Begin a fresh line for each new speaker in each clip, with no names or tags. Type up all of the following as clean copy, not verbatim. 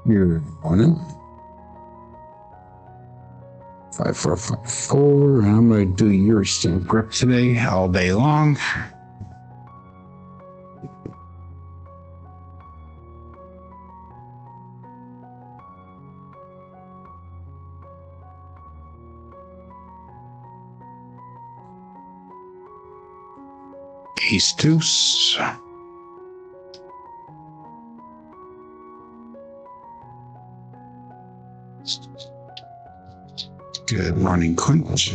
Good morning. 5454, and I'm going to do your still grip today all day long. Ace deuce. Good morning, clinch.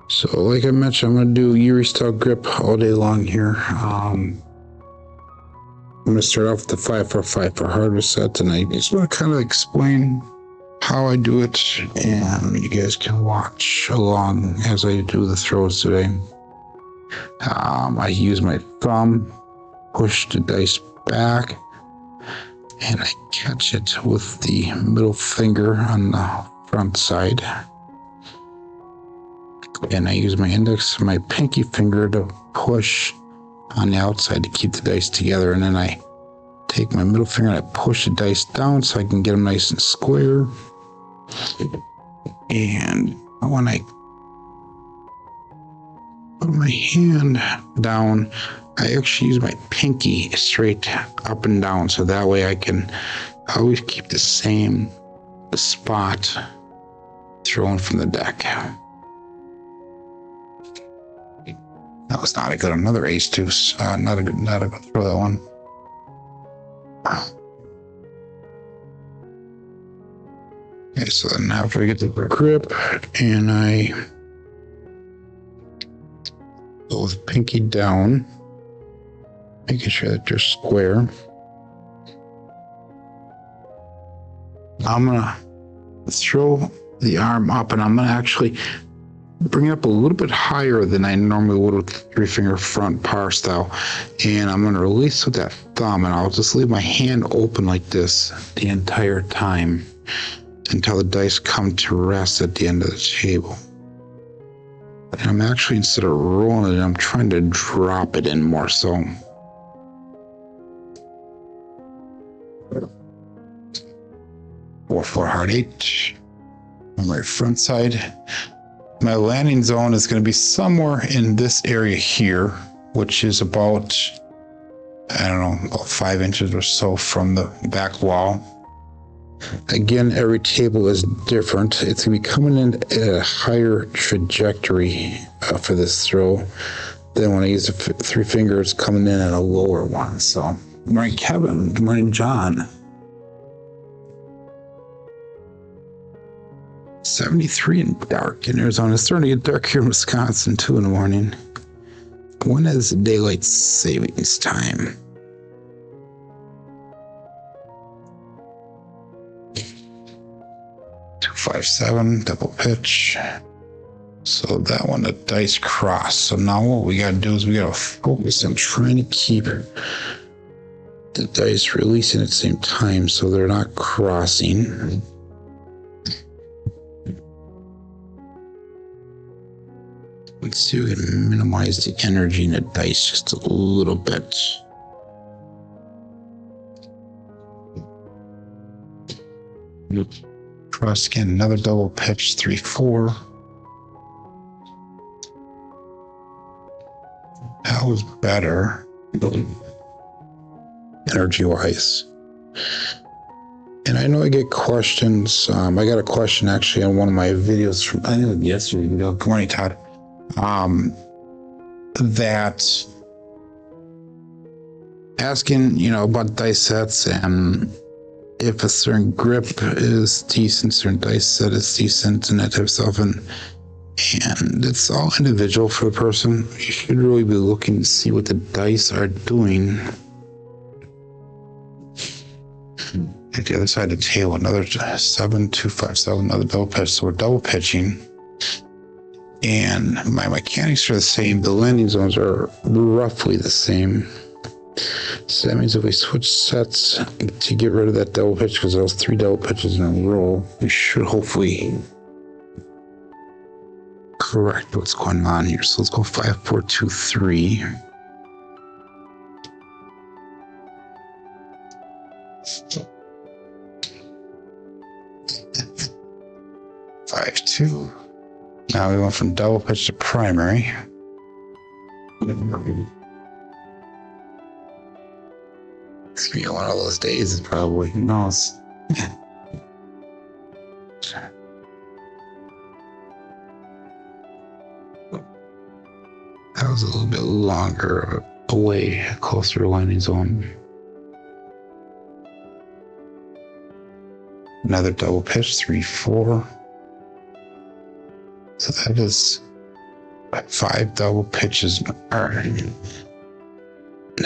So, like I mentioned, I'm going to do Yuri style grip all day long here. I'm going to start off with the 5-4-5 for hardware set, and I just want to kind of explain how I do it, and you guys can watch along as I do the throws today. I use my thumb, push the dice back, and I catch it with the middle finger on the front side. And I use my index and my pinky finger to push on the outside to keep the dice together. And then I take my middle finger and I push the dice down so I can get them nice and square. And when I put my hand down, I actually use my pinky straight up and down, so that way I can always keep the same spot thrown from the deck. That was not a good. Another ace deuce. Not a good throw, that one. Okay, so then after I get the grip and I go with pinky down, making sure that they're square. I'm gonna throw the arm up, and I'm gonna actually bring it up a little bit higher than I normally would with the 3-finger front par style. And I'm gonna release with that thumb, and I'll just leave my hand open like this the entire time until the dice come to rest at the end of the table. And I'm actually, instead of rolling it, I'm trying to drop it in more so. 4-4 hard 8 on my front side. My landing zone is going to be somewhere in this area here, which is about, I don't know, about 5 inches or so from the back wall. Again, every table is different. It's going to be coming in at a higher trajectory for this throw than when I use the 3 fingers, coming in at a lower one. So, good morning, Kevin. Good morning, John. 73 and dark in Arizona. It's starting to get dark here in Wisconsin, 2 in the morning. When is daylight savings time? .257 double pitch. So that one, the dice cross. So now what we gotta do is we gotta focus on trying to keep the dice releasing at the same time so they're not crossing. Let's see if we can minimize the energy in the dice just a little bit. Cross again, another double pitch, 3-4. That was better, energy-wise. And I know I get questions. I got a question actually on one of my videos from, I think yesterday. Good morning, Todd. That asking, about dice sets and if a certain grip is decent, certain dice set is decent, and that type of stuff. And it's all individual for the person. You should really be looking to see what the dice are doing. At the other side of the table, another 7-2-5-7, another double pitch. So we're double pitching. And my mechanics are the same. The landing zones are roughly the same. So that means if we switch sets to get rid of that double pitch, because those 3 double pitches in a row, we should hopefully correct what's going on here. So let's go 5-4-2-3. 2. Now we went from double pitch to primary. It's gonna be one of those days, probably. Who knows? That was a little bit longer away, closer to landing zone. Another double pitch, 3-4. So that is 5 double pitches. That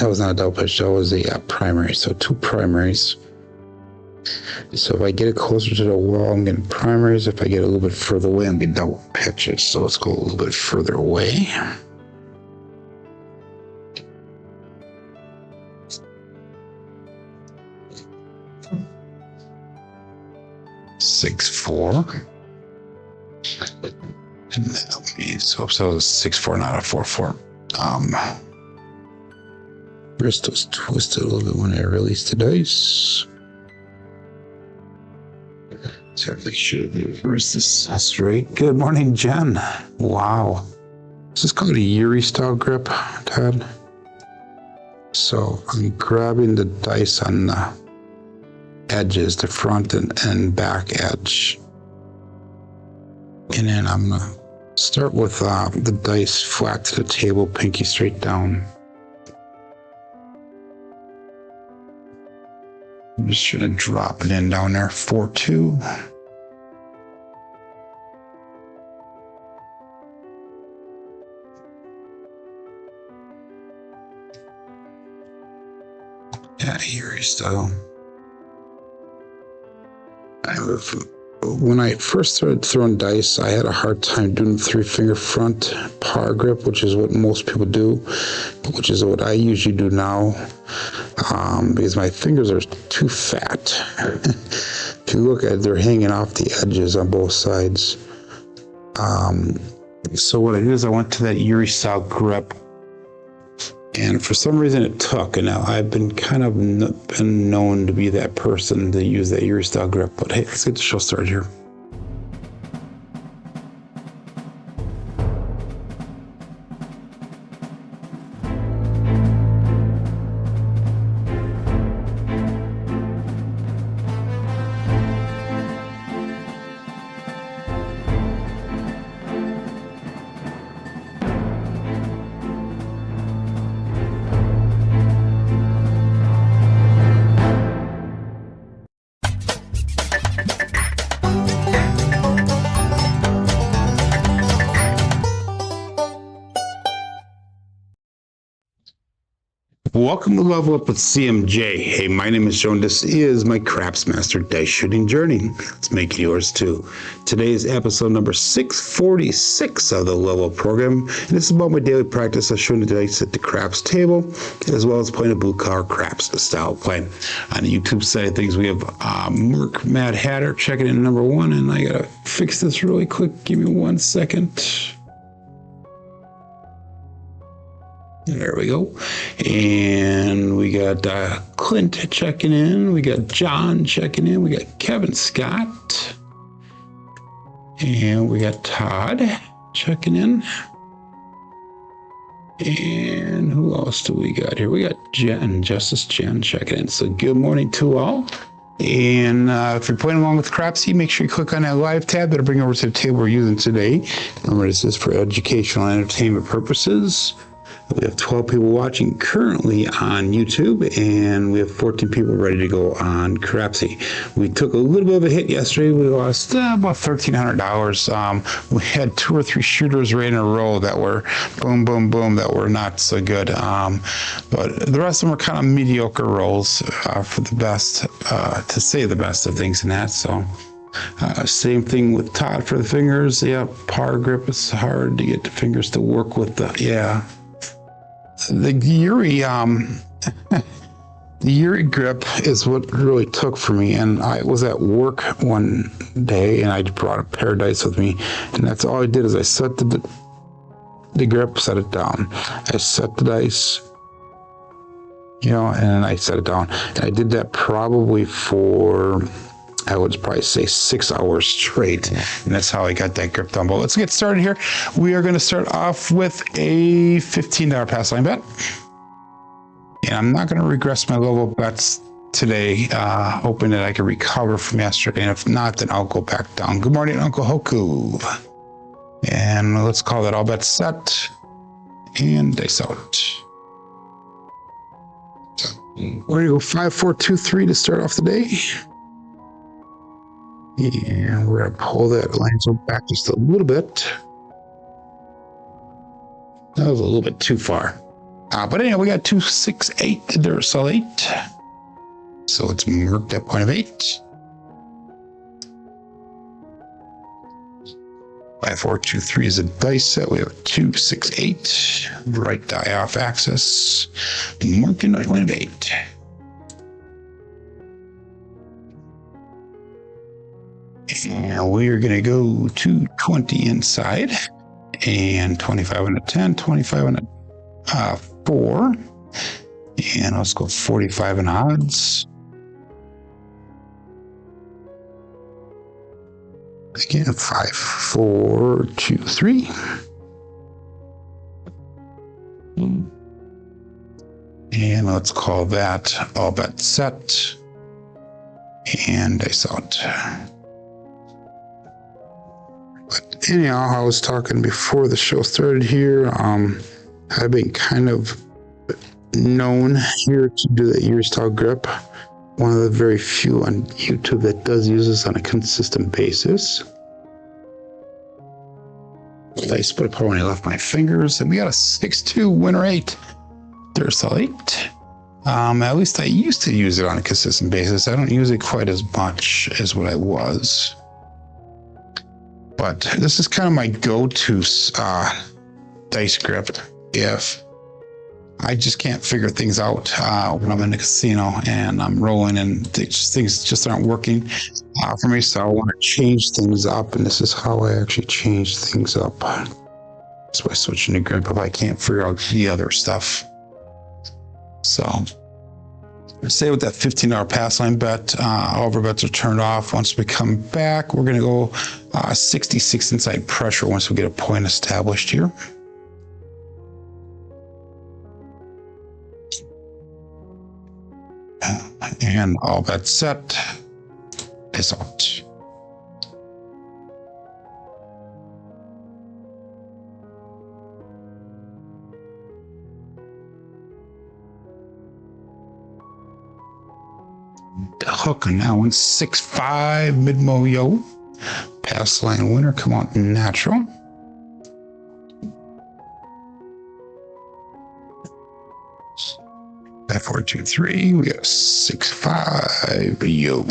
was not a double pitch, that was a primary. So 2 primaries. So if I get it closer to the wall, I'm getting primaries. If I get a little bit further away, I'm getting double pitches. So let's go a little bit further away. Six, 4. And that'll be, so it was a 6-4, not a 4-4. Wrist was twisted a little bit when I released the dice. So I make sure the wrist is straight. Good morning, Jen. Wow. This is called a Yuri style grip, Todd. So I'm grabbing the dice on the edges, the front and back edge. And then I'm gonna start with the dice flat to the table, pinky straight down. I'm just gonna drop it in down there, 4-2. Yeah, Yuri style. When I first started throwing dice, I had a hard time doing the 3-finger front par grip, which is what most people do, which is what I usually do now, because my fingers are too fat. If you look at it, they're hanging off the edges on both sides. So what I did is I went to that Yuri style grip, and for some reason it took, and now I've been kind of been known to be that person to use that Yuri style grip. But hey, let's get the show started here. Welcome to Level Up with CMJ. Hey, my name is Jonas. This is my Craps Master Dice Shooting Journey. Let's make it yours too. Today is episode number 646 of the Level Up program. And this is about my daily practice of shooting the dice at the craps table, as well as playing a blue collar craps style play. On the YouTube side of things, we have Merc Mad Hatter checking in number 1, and I gotta fix this really quick. Give me 1 second. There we go. And we got Clint checking in. We got John checking in. We got Kevin Scott. And we got Todd checking in. And who else do we got here? We got Jen, Justice Jen checking in. So good morning to all. And if you're playing along with Crapsee, make sure you click on that live tab. That'll bring over to the table we're using today. Remember, this is for educational and entertainment purposes. We have 12 people watching currently on YouTube, and we have 14 people ready to go on Crapsee. We took a little bit of a hit yesterday. We lost about $1,300. We had 2 or 3 shooters right in a row that were boom, boom, boom, that were not so good. But the rest of them were kind of mediocre rolls for the best, to say the best of things in that. So same thing with Todd for the fingers. Yeah, par grip is hard to get the fingers to work with the, yeah. The Yuri, the Yuri grip is what really took for me. And I was at work one day, and I brought a pair of dice with me, and that's all I did is I set the grip, set it down. I set the dice, you know, and I set it down. And I did that probably for I would probably say 6 hours straight. And that's how I got that grip down. But let's get started here. We are going to start off with a $15 pass line bet. And I'm not going to regress my level bets today, hoping that I can recover from yesterday. And if not, then I'll go back down. Good morning, Uncle Hoku. And let's call that all bets set and dice out. So we're going to go 5, 4, 2, 3 to start off the day. And we're going to pull that line back just a little bit. That was a little bit too far. But anyway, we got 2, 6, 8 there, so 8. So it's marked at point of 8. 5, 4, 2, 3 is a dice set. We have 2, 6, 8. Right die off axis. Marking at point of 8. And we are going to go to 20 inside and 25 on a 10, 25 on a 4. And let's go 45 in odds. Again, 5, 4, 2, 3. And let's call that all bet set and dice out. But anyhow, I was talking before the show started here. I've been kind of known here to do the ear style grip. One of the very few on YouTube that does use this on a consistent basis. I split apart when I left my fingers, and we got a 6-2 winner 8. There's a 8. At least I used to use it on a consistent basis. I don't use it quite as much as what I was. But this is kind of my go-to dice grip if I just can't figure things out when I'm in the casino and I'm rolling and things just aren't working for me. So I want to change things up, and this is how I actually change things up. That's why I switch into grip if I can't figure out the other stuff. So say with that $15 pass line bet, all of our bets are turned off. Once we come back, we're going to go 66 inside pressure once we get a point established here. And all bets set is out. The hook on that one, 6-5 mid-mo yo. Pass line winner, come out natural. That 4, 2, 3, we got 6-5 yo.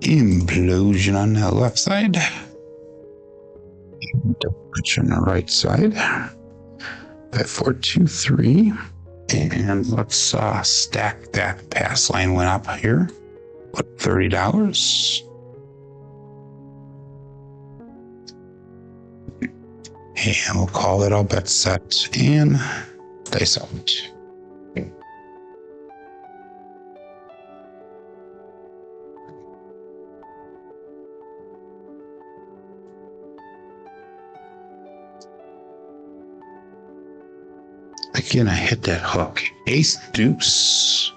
Implosion on the left side. Put on the right side. 5, 4, 2, 3. And let's stack that pass line went up here. What, $30? And we'll call it all bet set and dice out. Again, I hit that hook. Ace deuce.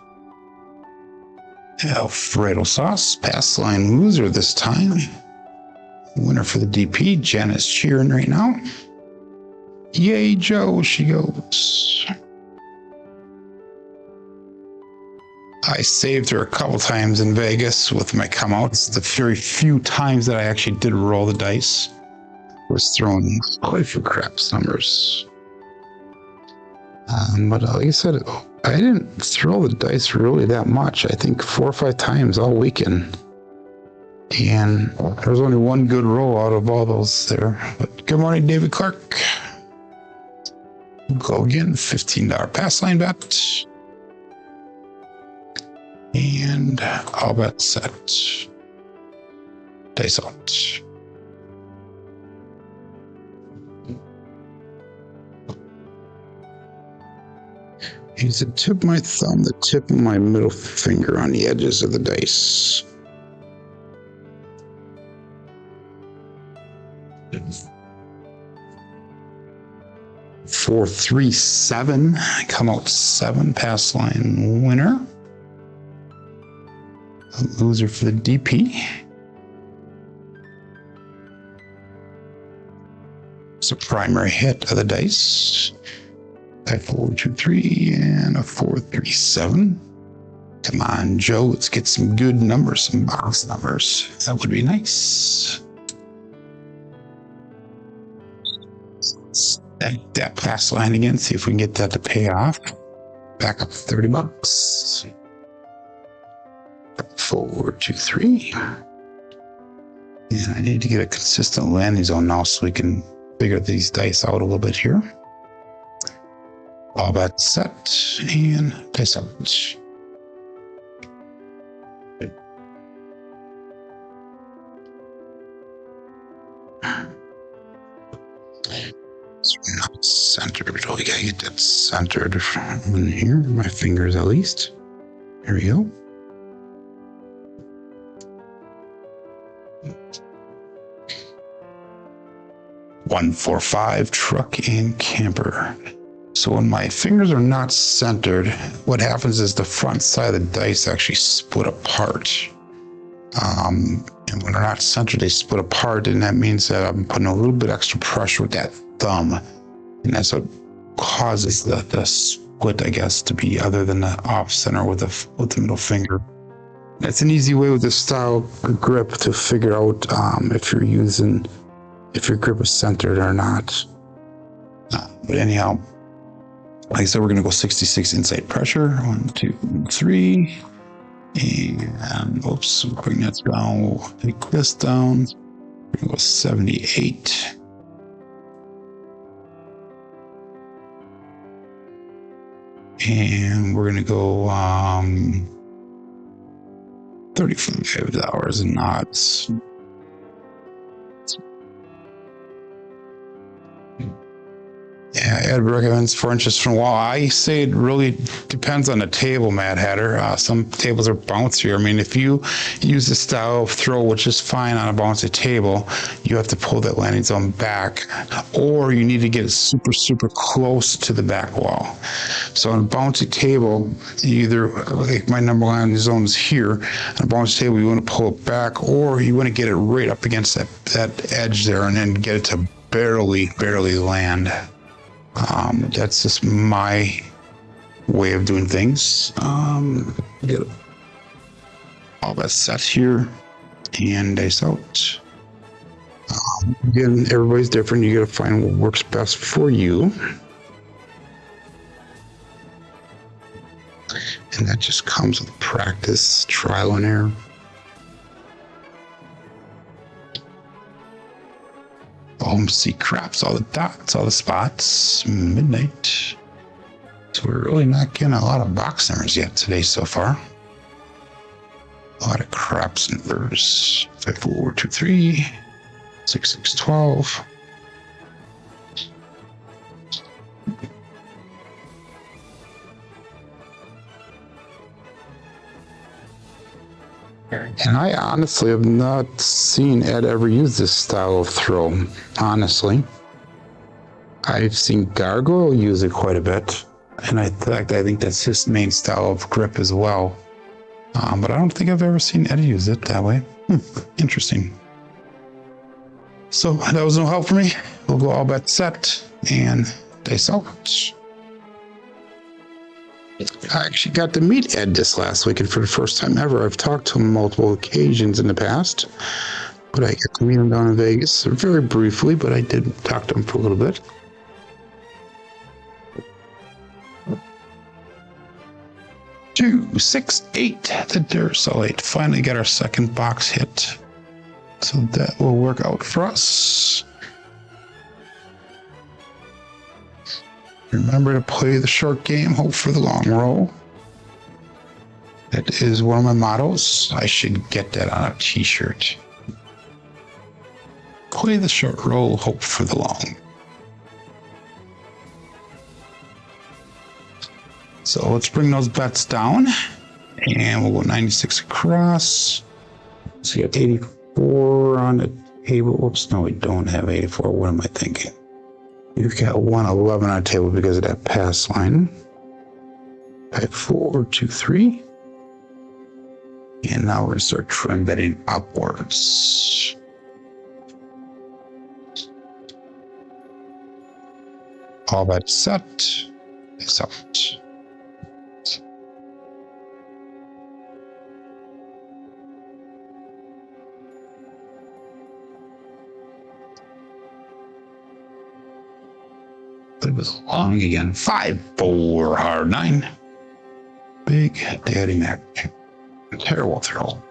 Alfredo sauce. Pass line loser this time. Winner for the DP. Jenna's cheering right now. Yay, Joe, she goes. I saved her a couple times in Vegas with my come outs. The very few times that I actually did roll the dice. I was throwing quite a few craps numbers. But like I said, I didn't throw the dice really that much. I think 4 or 5 times all weekend. And there was only one good roll out of all those there. But good morning, David Clark. Go again, $15 pass line bet. And all bet set. Dice out. Use the tip of my thumb, the tip of my middle finger on the edges of the dice. Four, three, seven. Come out 7. Pass line winner. A loser for the DP. It's a primary hit of the dice. 5, 4, 2, 3, and a 4, 3, 7. Come on, Joe. Let's get some good numbers, some box numbers. That would be nice. That pass line again. See if we can get that to pay off. Back up $30. 4, 2, 3. And I need to get a consistent landing zone now so we can figure these dice out a little bit here. All bet set and dice out. It's not centered. We gotta get that centered in here. My fingers, at least. Here we go. One, 4, 5, truck and camper. So when my fingers are not centered, what happens is the front side of the dice actually split apart. And when they're not centered, they split apart, and that means that I'm putting a little bit extra pressure with that thumb, and that's what causes the split, I guess, to be other than the off center with the middle finger. That's an easy way with this style grip to figure out if your grip is centered or not. But anyhow, like I said, we're going to go 66 inside pressure. 1, 2, 3. And oops, bring that down. Take this down. We're going to go 78. And we're going to go $35 in knots. Yeah, Ed recommends 4 inches from the wall. I say it really depends on the table, Mad Hatter. Some tables are bouncier. I mean, if you use the style of throw, which is fine on a bouncy table, you have to pull that landing zone back, or you need to get it super, super close to the back wall. So on a bouncy table, either, like my number landing zone is here, on a bouncy table, you want to pull it back, or you want to get it right up against that edge there and then get it to barely land. That's just my way of doing things. Get all that set here and dice out. Again, everybody's different. You got to find what works best for you. And that just comes with practice, trial and error. See craps, all the dots, all the spots, midnight. So we're really not getting a lot of box numbers yet today so far. A lot of craps numbers. 5, 4, 2, 3, 6, 6, 12. And I honestly have not seen Ed ever use this style of throw, honestly. I've seen Gargoil use it quite a bit, and I think that's his main style of grip as well. But I don't think I've ever seen Ed use it that way. Interesting. So that was no help for me. We'll go all bet set and dice out. I actually got to meet Ed this last week, and for the first time ever, I've talked to him multiple occasions in the past, but I got to meet him down in Vegas very briefly, but I did talk to him for a little bit. Two, 6, 8, the Duracellite. Finally got our second box hit, so that will work out for us. Remember to play the short game, hope for the long roll. That is one of my mottos. I should get that on a t-shirt. Play the short roll, hope for the long. So let's bring those bets down, and we'll go 96 across. So you got 84 on the table. Whoops, no, we don't have 84. What am I thinking? You've got 111 on the table because of that pass line. 5, 4, 2, 3. And now we're going to start trend betting upwards. All that set is out. It was long again. 5, 4, hard 9. Big Daddy Mac. Terrible throw.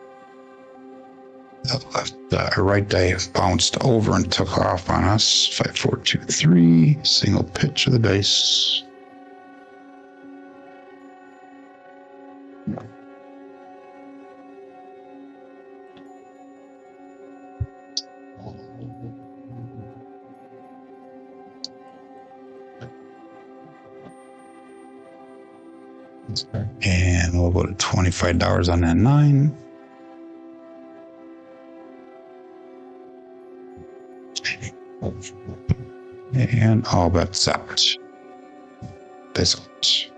That left, right dice bounced over and took off on us. 5, 4, 2, 3. Single pitch of the dice. And we'll go to $25 on that 9. And all bets set. This out.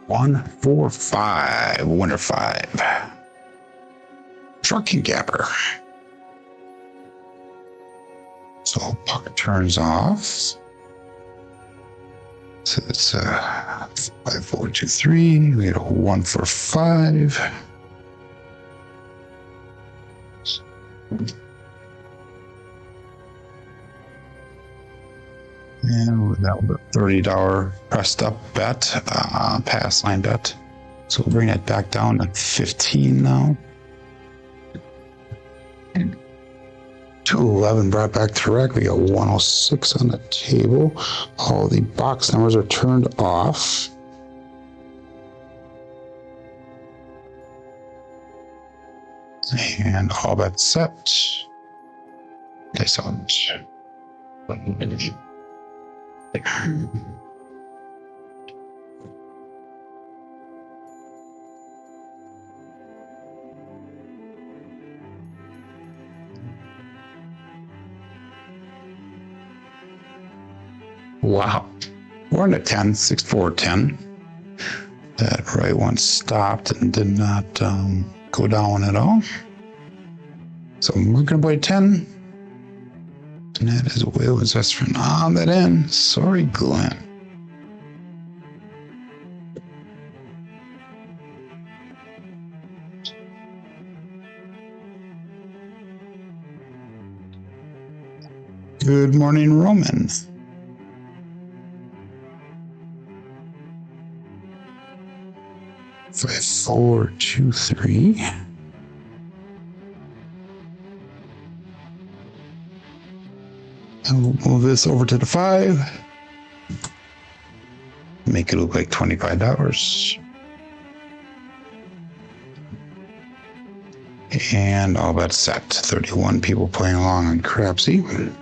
One, 4, 5, winner 5. Trucking gapper. So puck turns off. So it's 5, 4, 2, 3. We get a 1 for 5. And that was a $30 pressed up bet, pass line bet. So we'll bring that back down to 15 now. 211 brought back to rec. We got 106 on the table. All the box numbers are turned off. And all bets set. Dice out. Wow, we're in a 10, 6, 4, 10. That right one stopped and did not go down at all. So we're gonna play 10. And that is Will is best friend on that end. Sorry, Glenn. Good morning, Roman. 5, 4, 2, 3. And we'll move this over to the 5. Make it look like $25. And all that's set. 31 people playing along on Crapsee.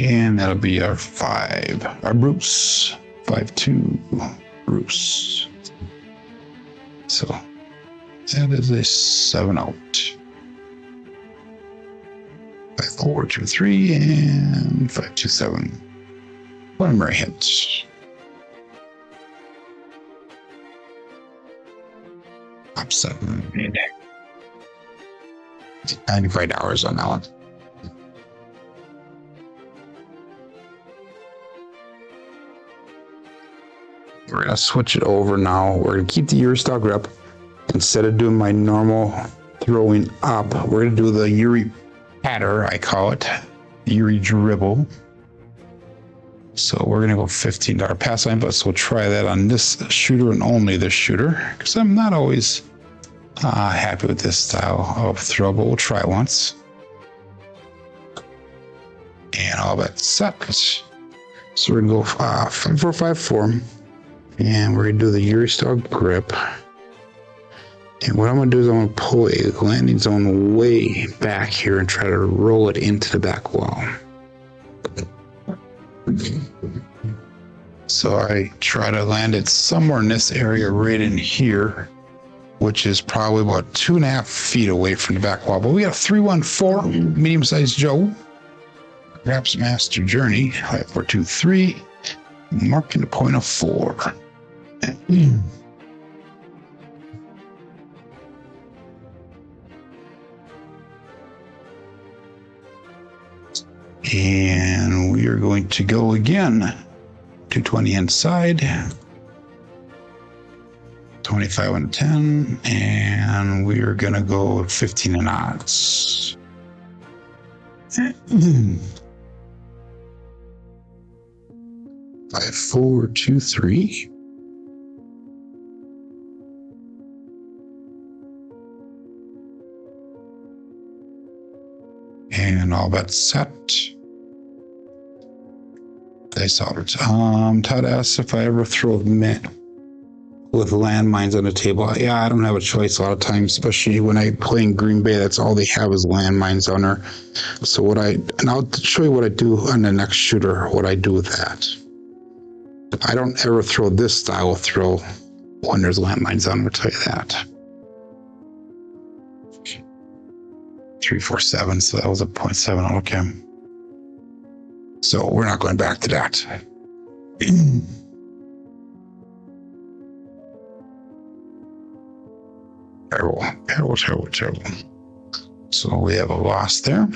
And that'll be our 5, our Bruce. 5-2 Bruce. So that is a 7 out. 5, 4, 2, 3, and 5, 2, 7. Primary hits. Up 7. $95 on that one. We're gonna switch it over now. We're gonna keep the Eurostyle grip. Instead of doing my normal throwing up, we're gonna do the Erie patter, I call it. Erie dribble. So we're going to go $15 pass line, but we'll try that on this shooter and only this shooter, because I'm not always happy with this style of throw, but we'll try it once. And all that set. So we're going to go 5-4-5-4, and we're going to do the Yuri style grip. And what I'm going to do is I'm going to pull a landing zone way back here and try to roll it into the back wall. So I try to land it somewhere in this area right in here, which is probably about 2.5 feet away from the back wall. But we got a 314 medium-sized Joe. Craps Master Journey, 5423, marking the point of 4. And we are going to go again. 220 inside. 25 on 10. And we are going to go 15 in odds. 5, 4, 2, 3. And all bets set. Dice out. Todd asks if I ever throw met with landmines on the table. Yeah, I don't have a choice a lot of times, especially when I play in Green Bay. That's all they have is landmines on there. So and I'll show you what I do on the next shooter, what I do with that. I don't ever throw this style of throw when there's landmines on, I'll tell you that. 347, so that was a 0.7. Okay. So we're not going back to that. Terrible. So we have a loss there.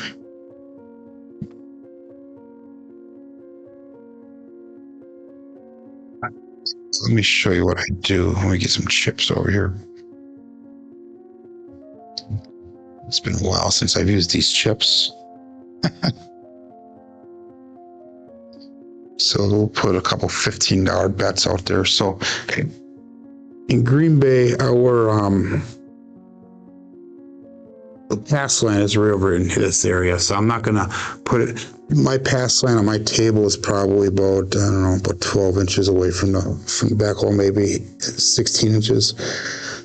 So let me show you what I do. Let me get some chips over here. It's been a while since I've used these chips. So we'll put a couple $15 bets out there. So in Green Bay, our the pass line is right over in this area. So I'm not gonna put it. My pass line on my table is probably about, I don't know, about 12 inches away from the back wall, maybe 16 inches.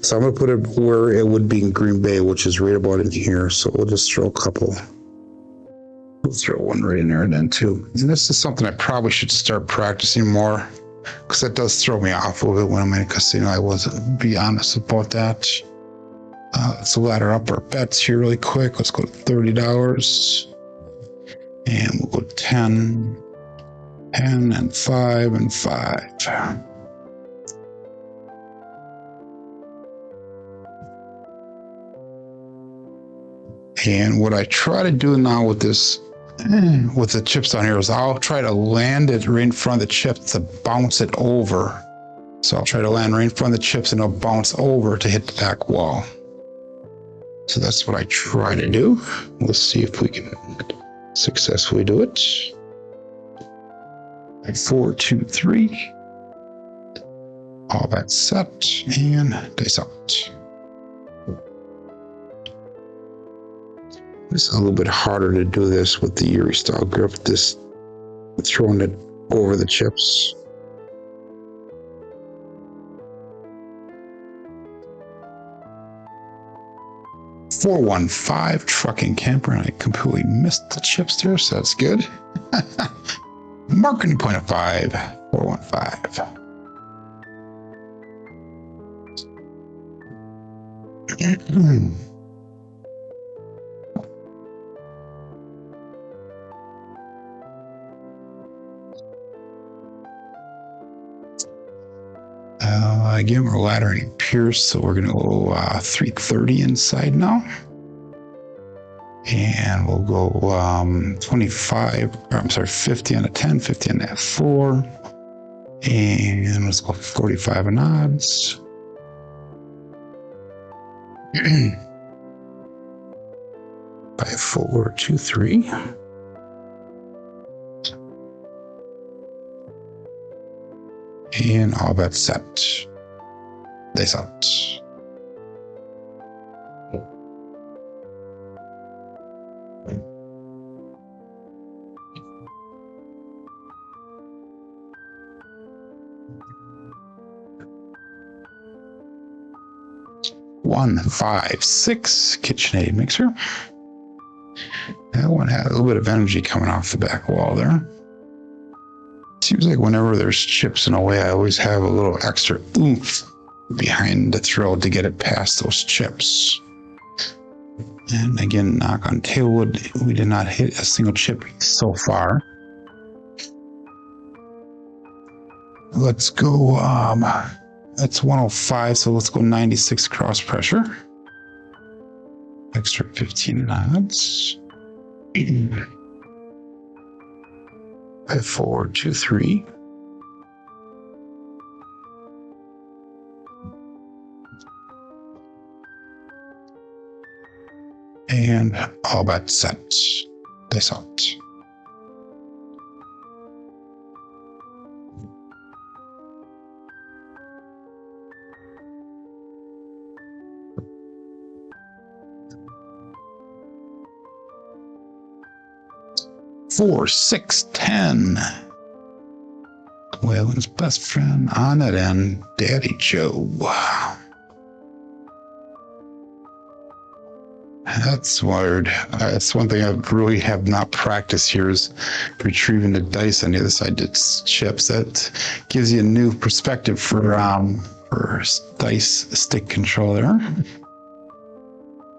So I'm gonna put it where it would be in Green Bay, which is right about in here. So we'll just throw a couple. We'll throw one right in there then too. And this is something I probably should start practicing more, because that does throw me off a little bit when I'm in a casino. I wasn't be honest about that. Let's ladder up our bets here really quick. Let's go to $30. And we'll go 10, 10, and 5, and 5. And what I try to do now with this, with the chips on here, is I'll try to land it right in front of the chips to bounce it over. So I'll try to land right in front of the chips and it'll bounce over to hit the back wall. So that's what I try to do. Let's see if we can successfully do it. 4, 2, 3. All that set and dice out. It's a little bit harder to do this with the Yuri style grip, this throwing it over the chips. $415 trucking camper, and I completely missed the chips there, so that's good. Marking point of 5, 415. Again, we're laddering Pierce, so we're going to go 330 inside now. And we'll go 50 on a 10, 50 on that 4. And let's go 45 in odds. 5, 4, 2, 3. And all bets set. Dice out. One, 5, 6 KitchenAid mixer. That one had a little bit of energy coming off the back wall there. Seems like whenever there's chips in a way, I always have a little extra oomph behind the throw to get it past those chips. And again, knock on table wood. We did not hit a single chip so far. Let's go. That's 105, so let's go 96 cross pressure. Extra 15 knots. 5, 4, 2, 3. And all bets set. Dice out. Four, 6, 10. Waylon's best friend on it and Daddy Joe. That's weird. That's one thing I really have not practiced here is retrieving the dice on the other side. It's chips. That gives you a new perspective for dice stick control there.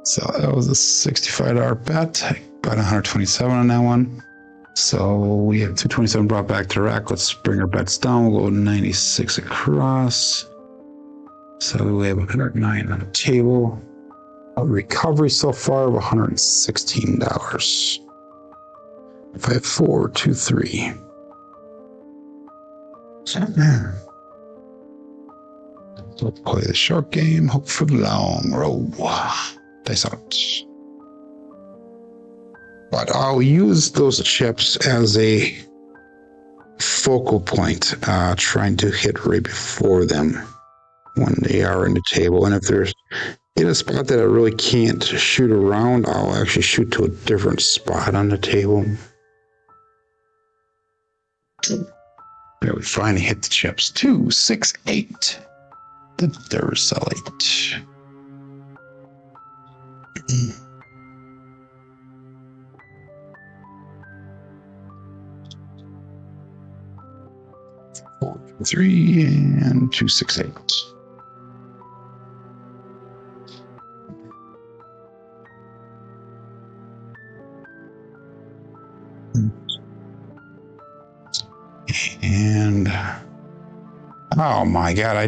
So that was a $65 bet. Got 127 on that one. So we have 227 brought back to rack. Let's bring our bets down. We'll go 96 across. So we have 109 on the table. A recovery so far of $116. 5, 4, 2, 3. Let's play the short game. Hope for the long roll. Dice out. But I'll use those chips as a focal point, trying to hit right before them when they are in the table. And if there's in a spot that I really can't shoot around, I'll actually shoot to a different spot on the table. There we finally hit the chips. 2, 6, 8. The Duracellite. Four, 3, and 2, 6, 8. And oh my god, I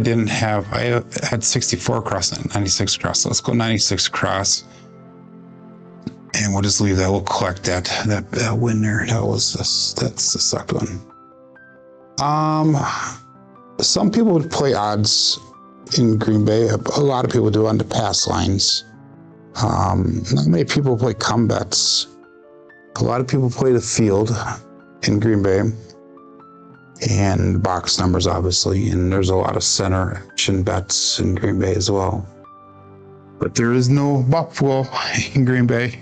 had 64 across and 96 across. So let's go 96 across. And we'll just leave that. We'll collect that win there. That's the sucked one. Some people would play odds in Green Bay. A lot of people do on the pass lines. Not many people play come bets. A lot of people play the field in Green Bay. And box numbers, obviously, and there's a lot of center action bets in Green Bay as well. But there is no Buffalo in Green Bay.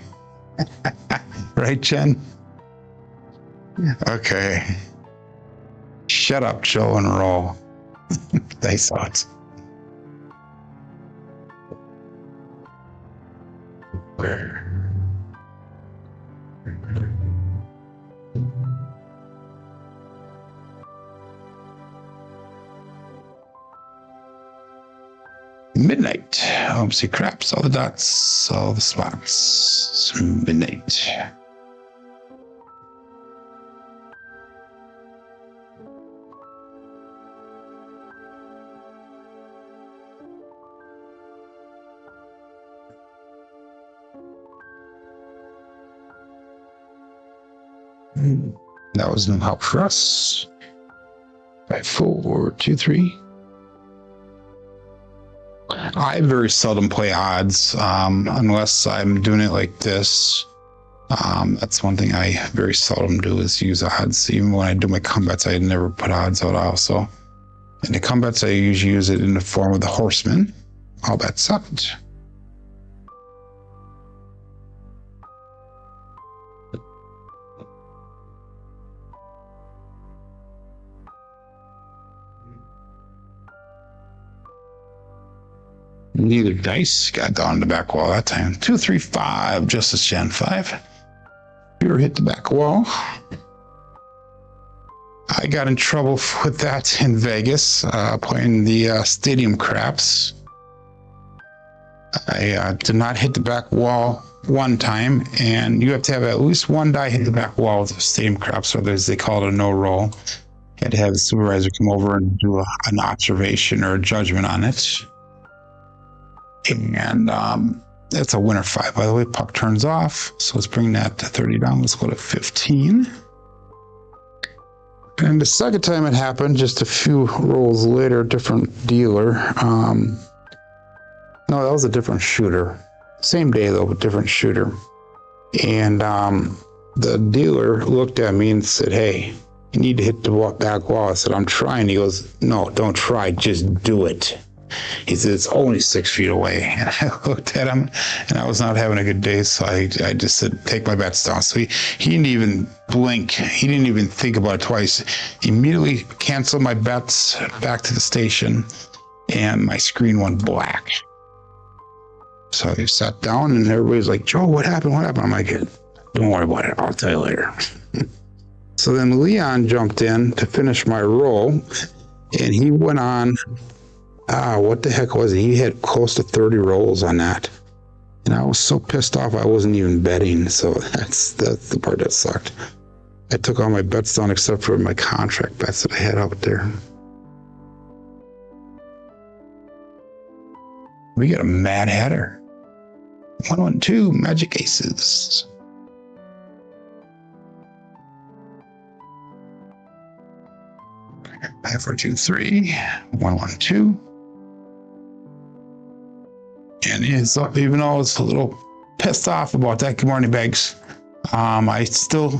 Right, Jen? Okay. Shut up, Joe, and roll. They saw it. Where? Midnight. See craps, all the dots, all the spots. Midnight. That was no help for us. 5, 4, 2, 3. I very seldom play odds unless I'm doing it like this. That's one thing I very seldom do is use odds. Even when I do my combats, I never put odds out also. And the come bets, I usually use it in the form of the horseman. All bets up. Neither dice got down the back wall that time. 2, 3, 5, Justice Gen 5. Pure hit the back wall. I got in trouble with that in Vegas, playing the stadium craps. I did not hit the back wall one time, and you have to have at least one die hit the back wall with the stadium craps, or as they call it, a no roll. You had to have the supervisor come over and do an observation or a judgment on it. And that's a winner 5, by the way. Puck turns off, so let's bring that to 30 down. Let's go to 15. And the second time it happened, just a few rolls later, different dealer. No, that was a different shooter. Same day though, but different shooter. And the dealer looked at me and said, "Hey, you need to hit the back wall." I said, "I'm trying." He goes, "No, don't try, just do it." He said, "It's only 6 feet away." And I looked at him, and I was not having a good day, so I just said, "Take my bets down." So he didn't even blink. He didn't even think about it twice. He immediately canceled my bets back to the station, and my screen went black. So I sat down, and everybody's like, "Joe, what happened? What happened?" I'm like, "Don't worry about it. I'll tell you later." So then Leon jumped in to finish my roll, and he went on. What the heck was it? He had close to 30 rolls on that. And I was so pissed off I wasn't even betting. So that's the part that sucked. I took all my bets down except for my contract bets that I had out there. We got a Mad Hatter. 112 Magic Aces. Five, 4, 2, 3. 112. And he's up, even though I was a little pissed off about that. Good morning, Bags. I still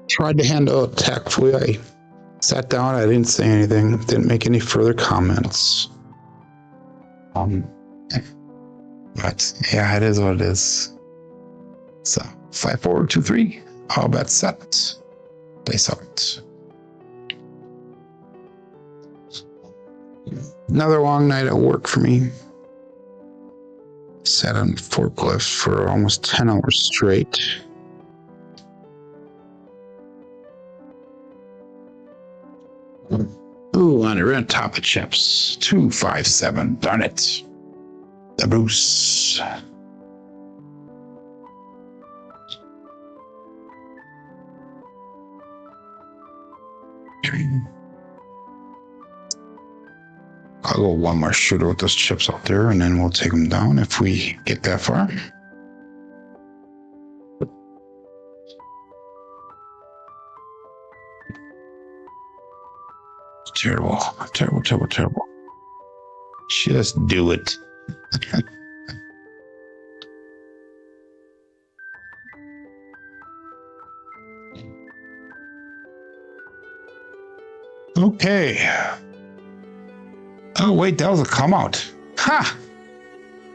tried to handle it tactfully. I sat down. I didn't say anything. Didn't make any further comments. But yeah, it is what it is. So 5, 4, 2, 3. All bets set. Place out. Another long night at work for me. Sat on the forklift for almost 10 hours straight. Ooh, on the red top of chips. 2, 5, 7. Darn it. The Bruce. I'll go one more shooter with those chips out there, and then we'll take them down if we get that far. Terrible, terrible, terrible, terrible. Just do it. Okay. Oh, wait, that was a come out. Ha!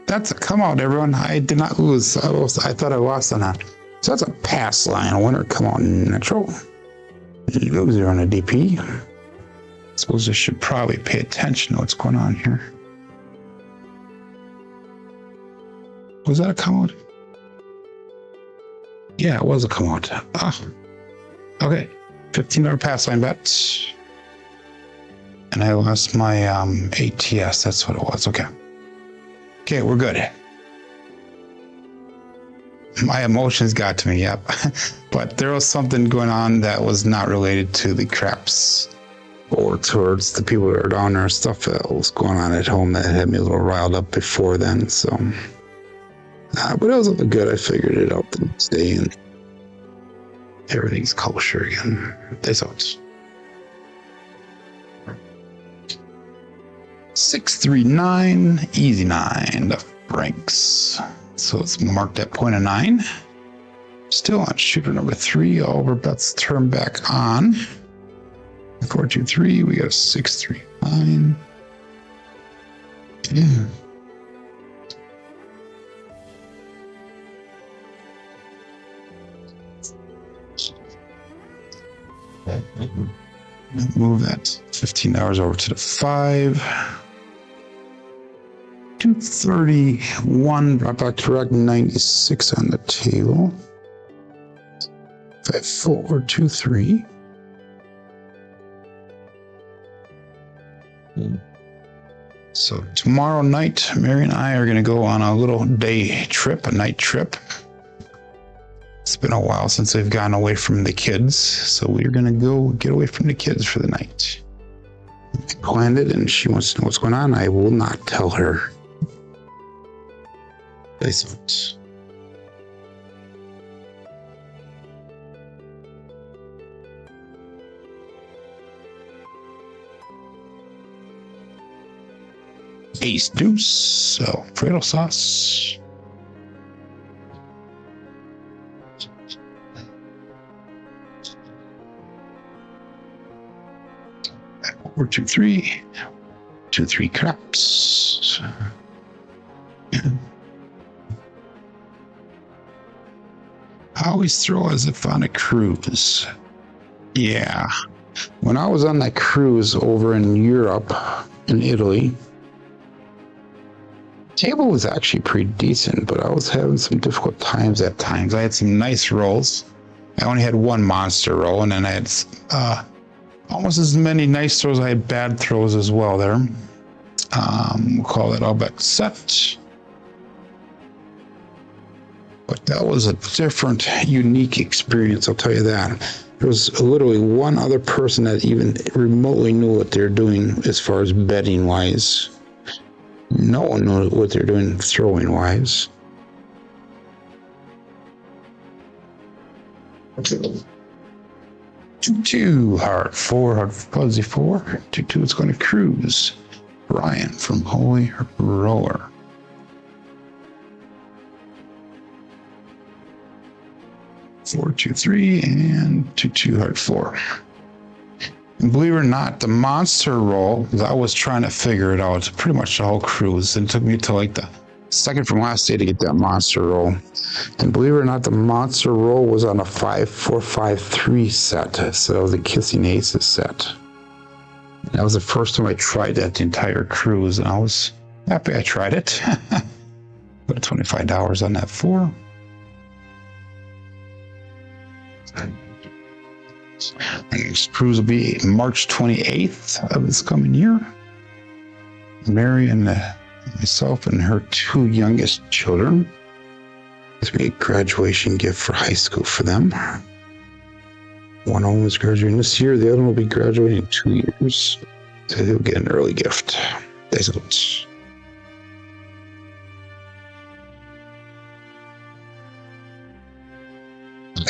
That's a come out, everyone. I did not lose. I thought I lost on that. So that's a pass line. Winner come out natural. Loser on a DP. Suppose I should probably pay attention to what's going on here. Was that a come out? Yeah, it was a come out. Okay. $15 pass line bet. And I lost my ATS. That's what it was. Okay. Okay, we're good. My emotions got to me, yep. But there was something going on that was not related to the craps or towards the people that are down there. Stuff that was going on at home that had me a little riled up before then. So, but it was good. I figured it out the next day, and everything's kosher again. That's how it's. 639, easy 9, the Franks. So let's mark that point of 9. Still on shooter number 3. All of our bets turn back on. 4, 2, 3. We got a 6, 3, Fine. Yeah. Move that $15 over to the 5. 231. Drop back to rack 96 on the table. 5, 4, 2, 3. So tomorrow night, Mary and I are going to go on a little day trip, a night trip. It's been a while since we've gone away from the kids, so we're going to go get away from the kids for the night. I planned it, and she wants to know what's going on. I will not tell her. I thought. Ace deuce, so Alfredo sauce. Four, 2, 3, 2, 3 craps. I always throw as if on a cruise. Yeah. When I was on that cruise over in Europe, in Italy, table was actually pretty decent, but I was having some difficult times at times. I had some nice rolls. I only had one monster roll, and then I had almost as many nice throws. I had bad throws as well there. We'll call it all back set. But that was a different, unique experience, I'll tell you that. There was literally one other person that even remotely knew what they're doing as far as betting wise. No one knew what they're doing throwing wise. Two hard 4 hard fuzzy 4 2 it's going to cruise. Ryan from Holy Roller. Four, 2, 3, and 2 hard 4. And believe it or not, the monster roll, I was trying to figure it out pretty much the whole cruise. It took me to like the second from last day to get that monster roll. And believe it or not, the monster roll was on a 5, 4, 5, 3 set. So it was a Kissing Aces set. And that was the first time I tried that the entire cruise, and I was happy I tried it. Put $25 on that 4. Next cruise will be March 28th of this coming year. Mary and myself and her 2 youngest children. It's me a graduation gift for high school for them. One of them is graduating this year. The other one will be graduating in 2 years. So he'll get an early gift. That's it.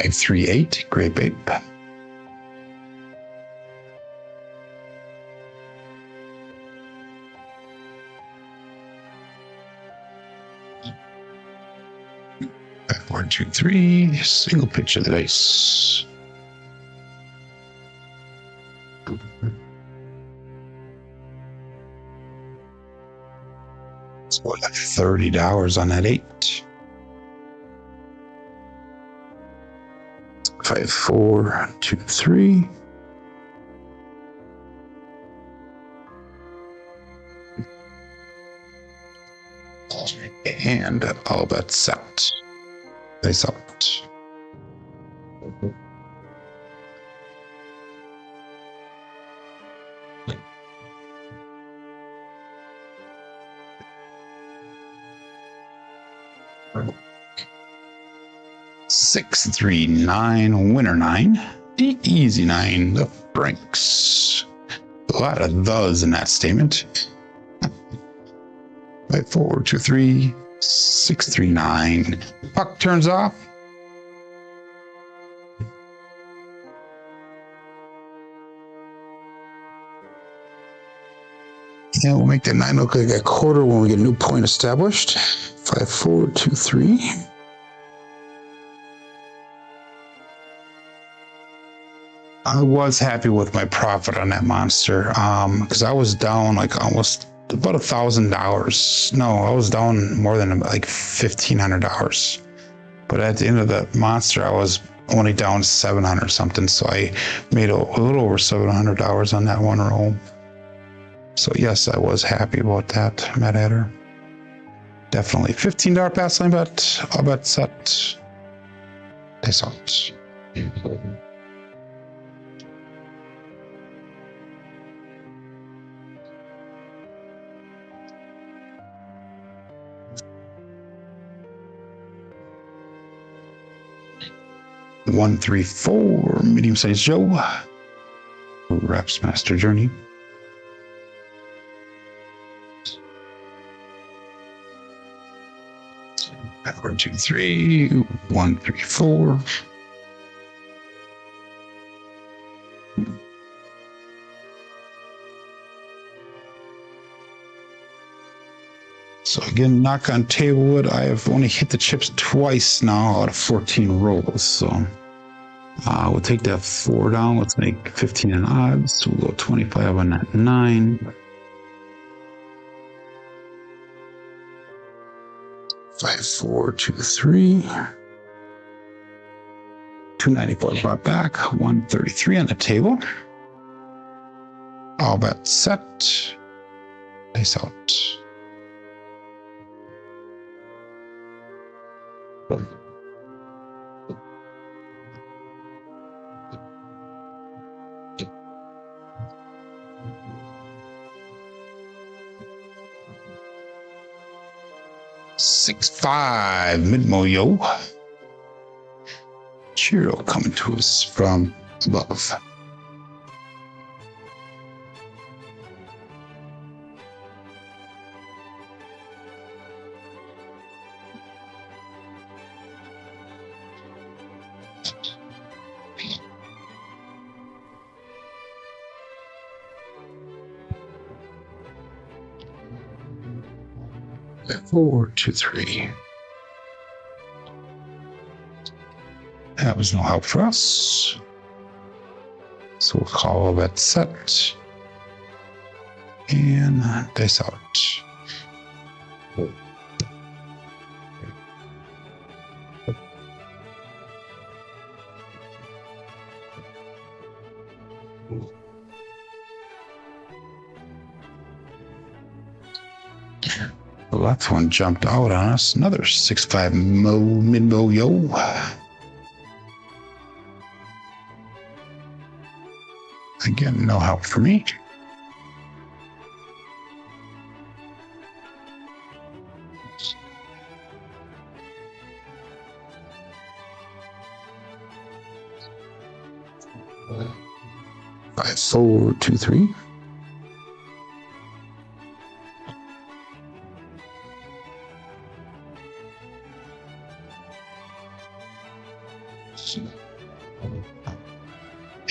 Five, 3, 8. Great babe. Four, 2, 3. Single pitch of the dice. It's about $30 on that 8. 5, 4, 2, 3. And all bets set. Face out. Six, 3, 9, winner 9, the easy 9, the Franks. A lot of those in that statement. 5, 4, 2, 3, 6, 3, 9. Puck turns off. And we'll make that 9 look like a quarter when we get a new point established. 5, 4, 2, 3. I was happy with my profit on that monster because I was down like almost about $1,000. No, I was down more than like $1,500. But at the end of the monster, I was only down 700 something. So I made a little over $700 on that one roll. So yes, I was happy about that, Mad Hatter. Definitely $15 pass line bet. I'll bet set. Nice out. 134 medium sized Joe. Raps Master Journey. Backward 2, 3, 1, 3, 4. So again, knock on table wood. I have only hit the chips twice now out of 14 rolls. So we'll take that 4 down. Let's make 15 in odds. So we'll go 25 on that 9. 5, 4, 2, 3. 294 brought back. 133 on the table. All bet set. Nice out. Six, 5 mid-mo yo. Chiro coming to us from above. Four, 2, 3. That was no help for us. So we'll call that set. And dice out. The left one jumped out on us. Another 6-5 mid-mo yo. Again, no help for me. Five, 4, 2, 3.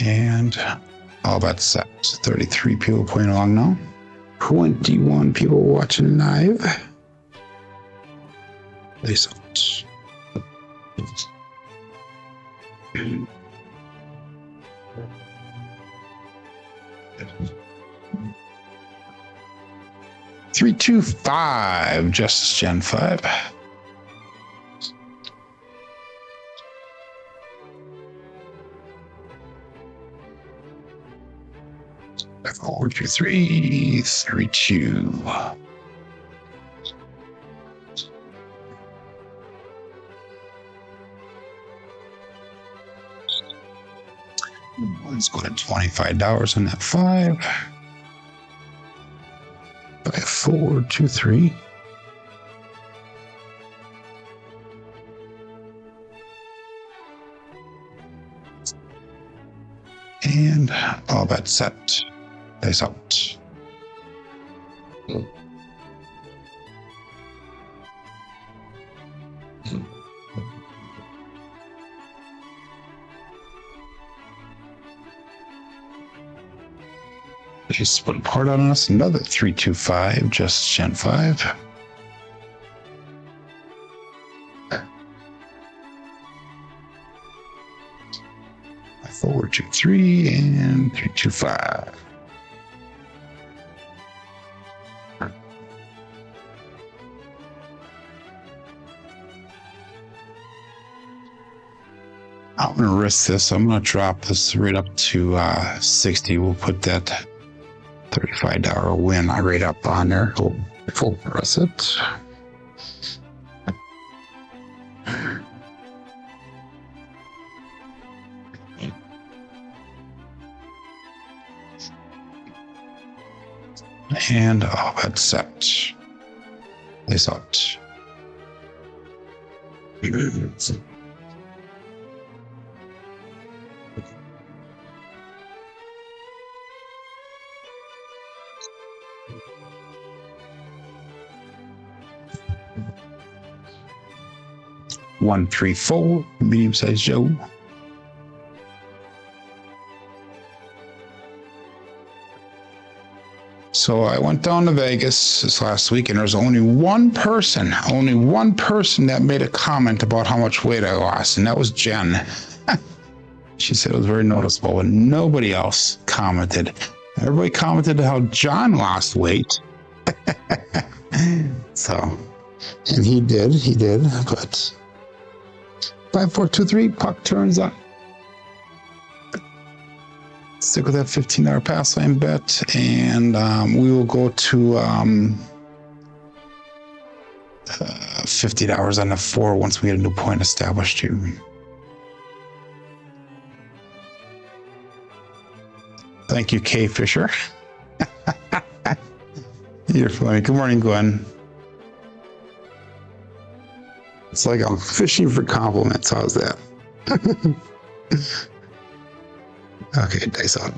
And all that set. 33 people playing along now. 21 people watching live. Lace out. Three, 2, 5. Justice Gen 5. 4, 2, 3, 3, 2. Let's go to $25 on that 5. 5, 4, 2, 3. And all that set. Dice out. They split apart on us. Another 3, 2, 5. Just Gen 5. Forward 423 and 325. I'm going to risk this. I'm going to drop this right up to 60. We'll put that $35 win right up on there. We'll press it. And that's set. Place out. One, 3, 4, medium-sized Joe. So I went down to Vegas this last week, and there was only one person that made a comment about how much weight I lost, and that was Jen. She said it was very noticeable, but nobody else commented. Everybody commented how John lost weight. So, and he did, but 5, 4, 2, 3, puck turns up. Stick with that $15 pass line bet, and we will go to $50 on the 4 once we get a new point established here. Thank you, Kay Fisher. You're funny. Good morning, Gwen. It's like I'm fishing for compliments. How's that? Okay, dice on.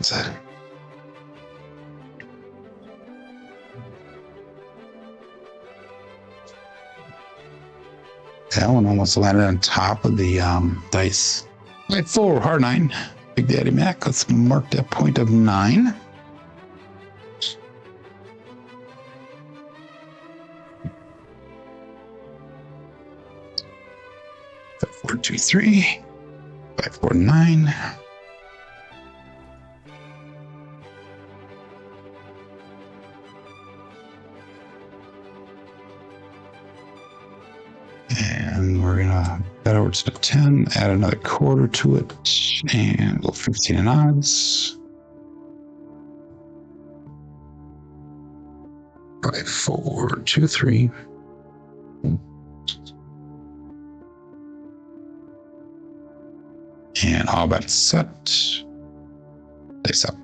That one almost landed on top of the dice. Right, 4, hard 9. Big Daddy Mac. Let's mark that point of 9. Five, 4, 2, 3. 5, 4, 9. And we're gonna bet over to the 10, add another quarter to it, and go 15 in odds. 5, 4, 2, 3. And all bets set. Dice up.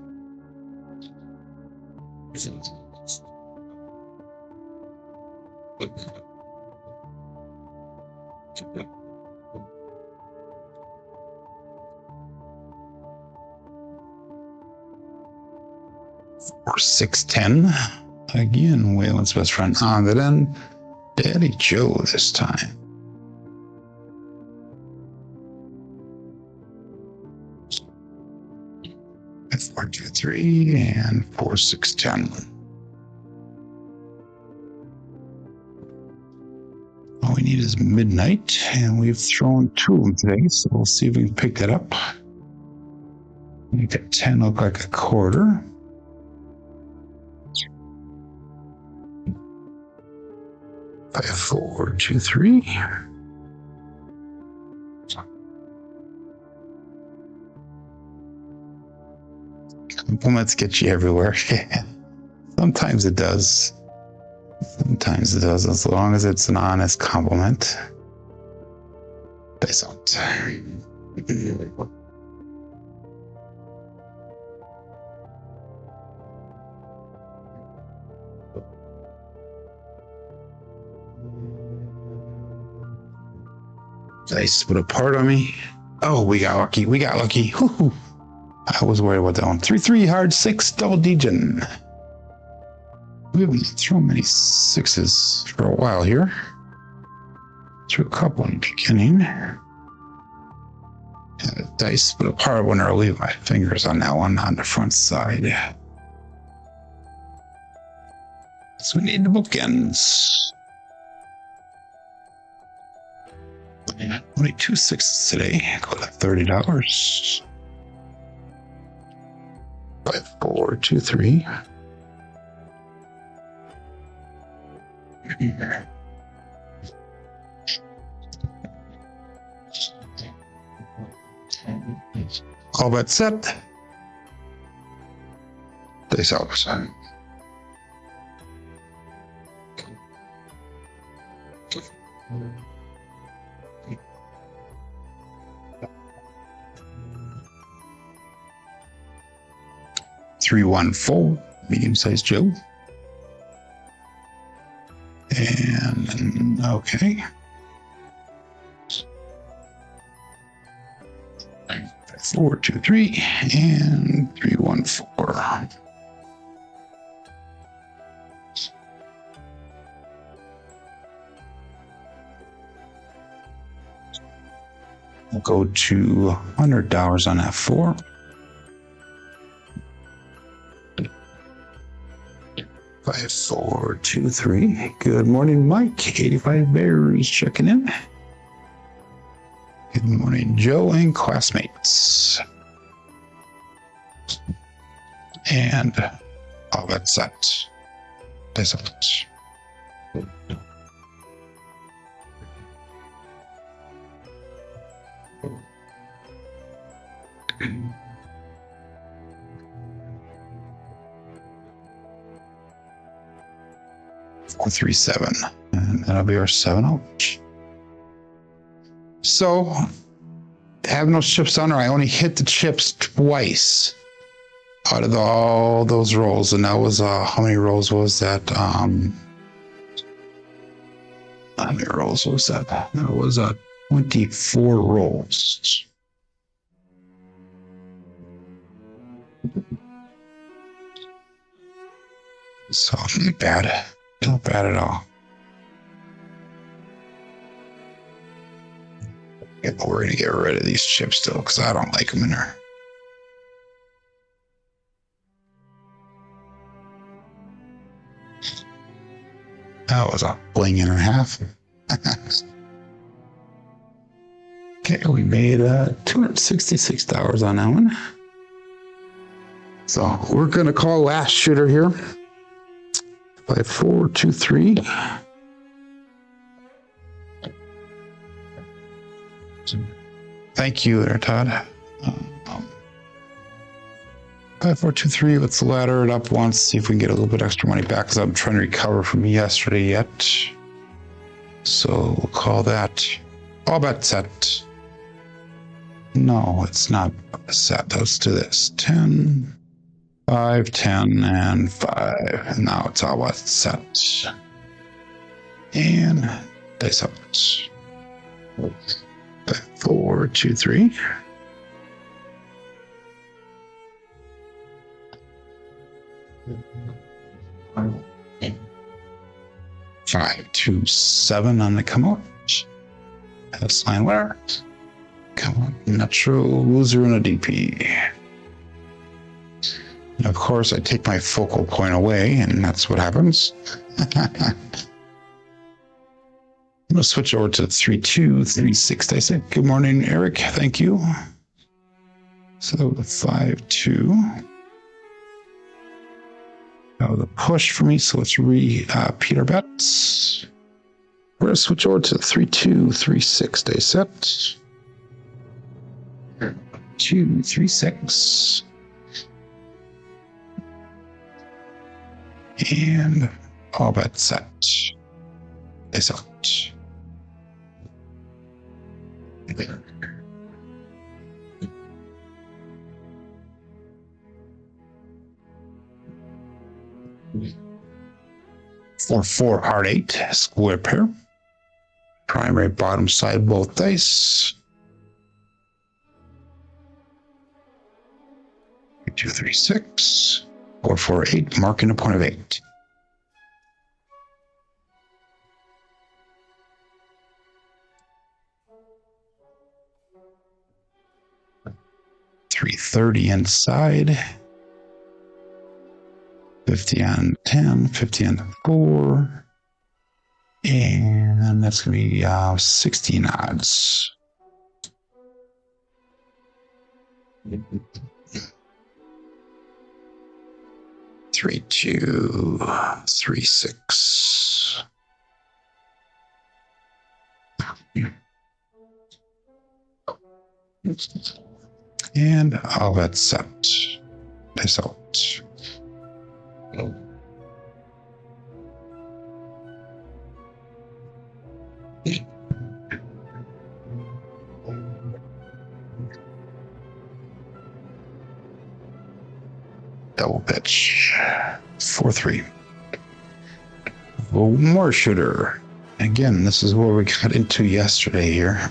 Or 610. Again, Waylon's best friend on that end. Daddy Joe this time. That's 4, 2, 3 and 4, 6, 10. All we need is midnight, and we've thrown 2 of them today, so we'll see if we can pick that up. Make that 10 look like a quarter. 5, 4, 2, 3. Compliments get you everywhere. Sometimes it does. Sometimes it does, as long as it's an honest compliment. Dice out. Dice put a part on me. Oh, we got lucky. Woo-hoo. I was worried about that one. 3, 3, hard 6, double degen. We haven't thrown many 6s for a while here. Threw a couple in the beginning. And the dice put a part when I leave my fingers on that one on the front side. So we need the bookends. Only 2 6s today. Go to $30. 5, 4, 2, 3. All bet set. Dice out. 314, medium-sized Joe. And okay. 4, 2, 3, and 314. We'll go to $100 on F4. 5, 4, 2, 3. Good morning, Mike. 85 Bears checking in. Good morning, Joe and classmates. And all that set. That's it. Four, 3, 7, and that'll be our 7-0. So, I have no chips on her. I only hit the chips twice out of all those rolls, and that was how many rolls was that? How many rolls was that? That was 24 rolls. So not bad. Not bad at all. Yeah, but we're gonna get rid of these chips though, because I don't like them in there. That was a bling and a half. Okay, we made $266 on that one. So we're gonna call last shooter here. 5, 4, 2, 3. Thank you there, Todd. 5, 4, 2, 3. Let's ladder it up once, see if we can get a little bit extra money back, because I'm trying to recover from yesterday yet. So we'll call that all bet set. No, it's not a set. Let's do this. 10. 5, 10, and 5. And now it's all about set. And dice up. 4, 2, 3. Five, 2, 7 on the come out. That's line winner. Come on, natural loser in a DP. And of course, I take my focal point away, and that's what happens. I'm going to switch over to 3, 2, 3, 6. I said, good morning, Eric. Thank you. So the 5, 2. That was a push for me, so let's repeat our bets. We're going to switch over to 3, 2, 3, 6. Day set. 2, 3, 6. And all bet set is out. For 4 hard 8 square pair. Primary bottom side both dice. 2, 3, 6. 4, 4, 8, marking a point of 8. $330 inside. 50 on 10, 50 on 4. And that's going to be 16 odds. 3, 2, 3, 6. And all that's set. This out. Double pitch. 4-3. One more shooter. Again, this is what we got into yesterday here.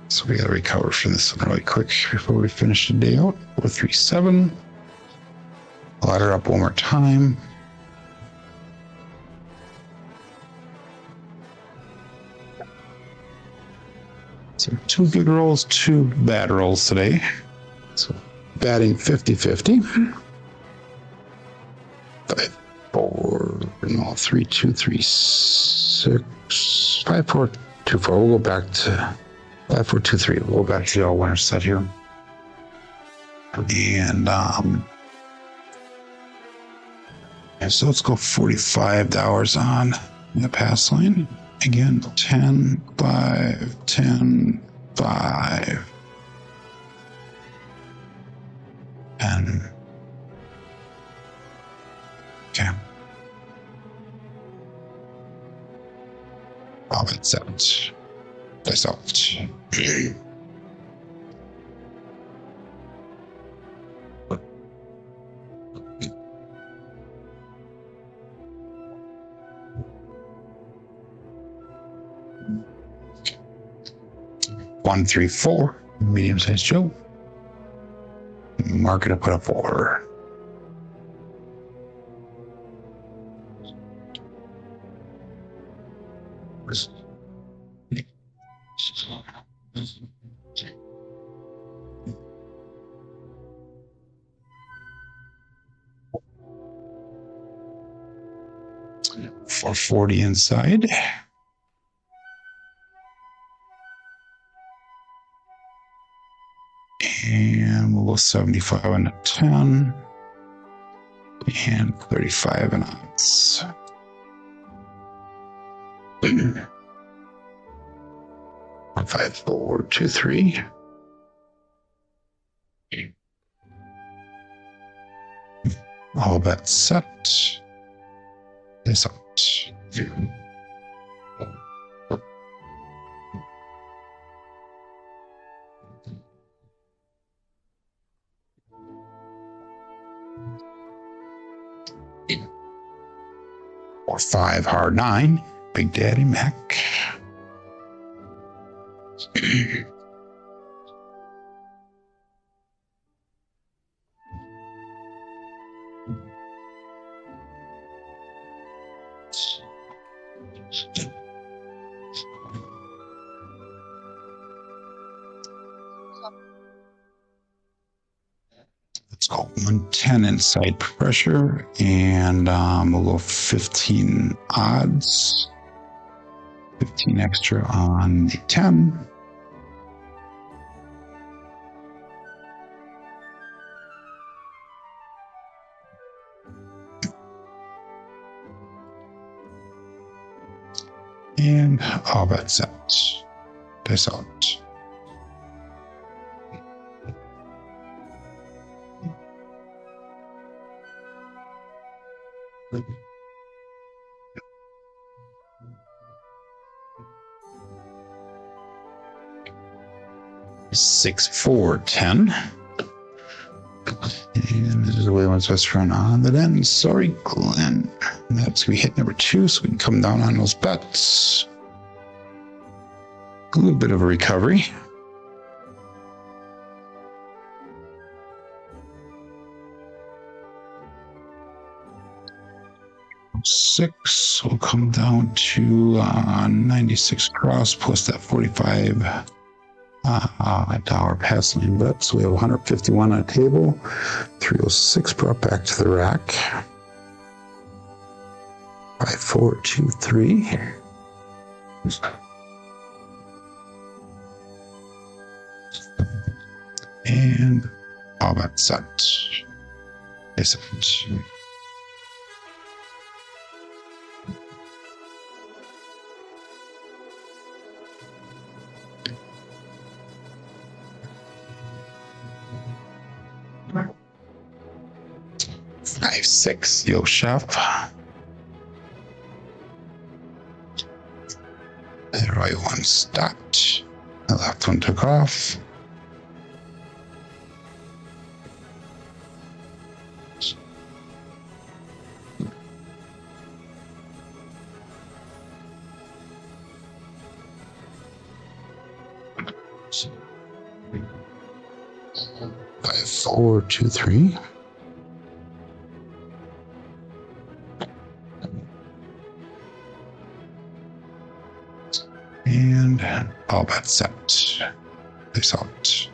So we got to recover from this one really quick before we finish the day out. 4-3-7. Ladder up one more time. So 2 good rolls, 2 bad rolls today. So batting 50-50. 5, 4, no, 3, 2, 3, 6, 5, 4, 2, 4. We'll go back to 5, 4, 2, 3. We'll go back to the all winner set here. And so let's go $45 on the pass line. Again, 10, 5, 10, 5. And okay. Oh, it's out. That's out. 1-3-4, medium-sized Joe. Market to put a 4. $440 inside. And we'll go 75 on the 10 and 35 in odds. 5, 4, 2, 3. All bets set. This out. Or 5 hard 9. Big Daddy Mac. Let's go 110 inside pressure, and we'll go 15 odds, 15 extra on the 10. And all bets out. This out. Six, 4, 10. And this is the way it wants us to run on the end. Sorry, Glenn. And that's going to be hit number 2, so we can come down on those bets. A little bit of a recovery. Six will come down to 96 cross plus that 45 dollar pass line bet. So we have 151 on the table. 306 brought back to the rack. 5, 4, 2, 3. And all that set. Face out. Five, six, yo chef. The right one stopped. The left one took off. Five, four, two, three. And all bets set. Face out.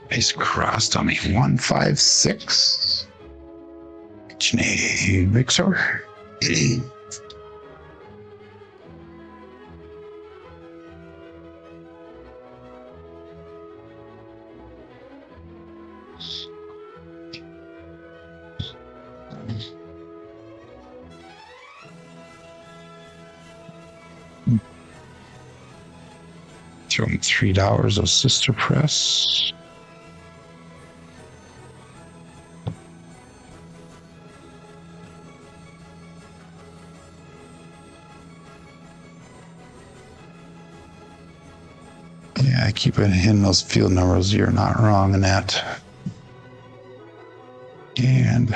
Face crossed on me. 1, 5, 6. Jimmie mixer. Throw him $3 of sister press. Yeah, I keep hitting those field numbers. You're not wrong in that. And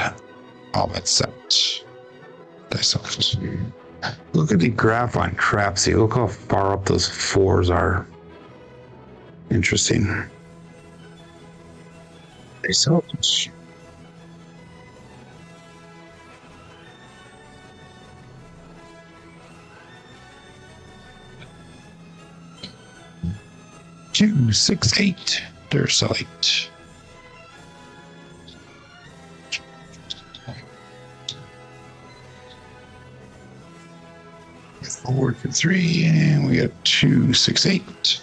all bets set. Dice out. Look at the graph on Crapsee. Look how far up those fours are. Interesting. Dice out. Two, 6, 8. Their site. Forward for 3, and we got 2, 6, 8.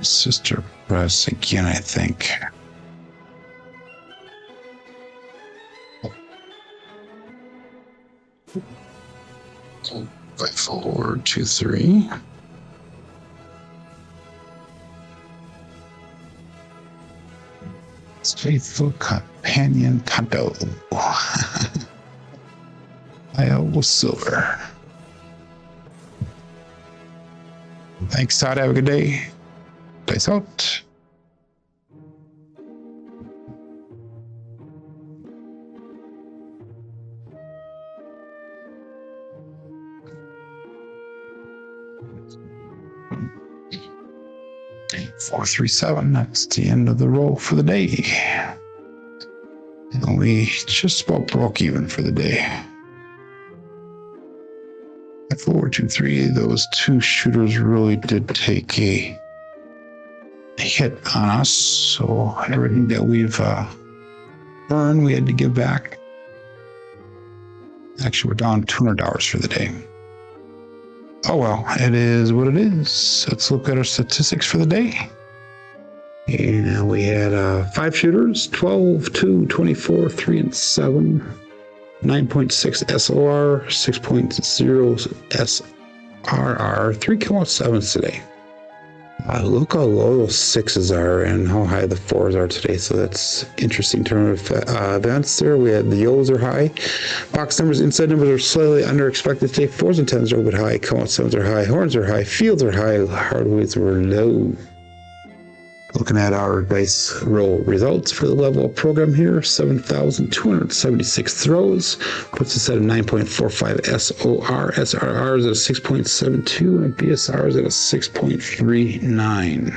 Sister press again, I think. 5, 4, 2, 3. Faithful companion Tonto. Iowa silver. Thanks, Todd. Have a good day. Dice out. Four, 3, 7. That's the end of the roll for the day. And we just about broke even for the day. 5, 4, 2, 3. Those two shooters really did take a hit on us. So everything that we've earned, we had to give back. Actually, we're down $200 for the day. Oh well, it is what it is. Let's look at our statistics for the day. And we had 5 shooters, 12, 2, 24, 3, and 7, 9.6 SOR, 6.0 SRR, 3 kill-out 7s today. Look how low those 6s are and how high the 4s are today. So that's interesting turn of events there. We had the YOs are high. Box numbers, inside numbers are slightly under expected today. 4s and 10s are a bit high. Come out 7s are high. Horns are high. Fields are high. Hardways were low. Looking at our dice roll results for the level up program here, 7,276 throws, puts us at a 9.45 SOR. SRR is at a 6.72, and BSR is at a 6.39.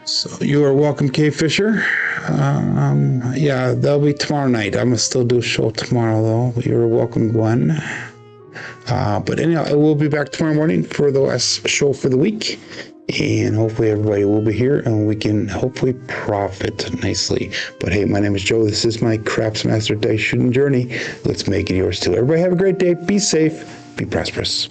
So you are welcome, K Fisher. Yeah, that'll be tomorrow night. I'm gonna still do a show tomorrow though. You're welcome, Gwen. But anyhow, I will be back tomorrow morning for the last show for the week. And hopefully everybody will be here and we can hopefully profit nicely. But hey, my name is Joe. This is my Craps Master Dice Shooting Journey. Let's make it yours too. Everybody have a great day. Be safe. Be prosperous.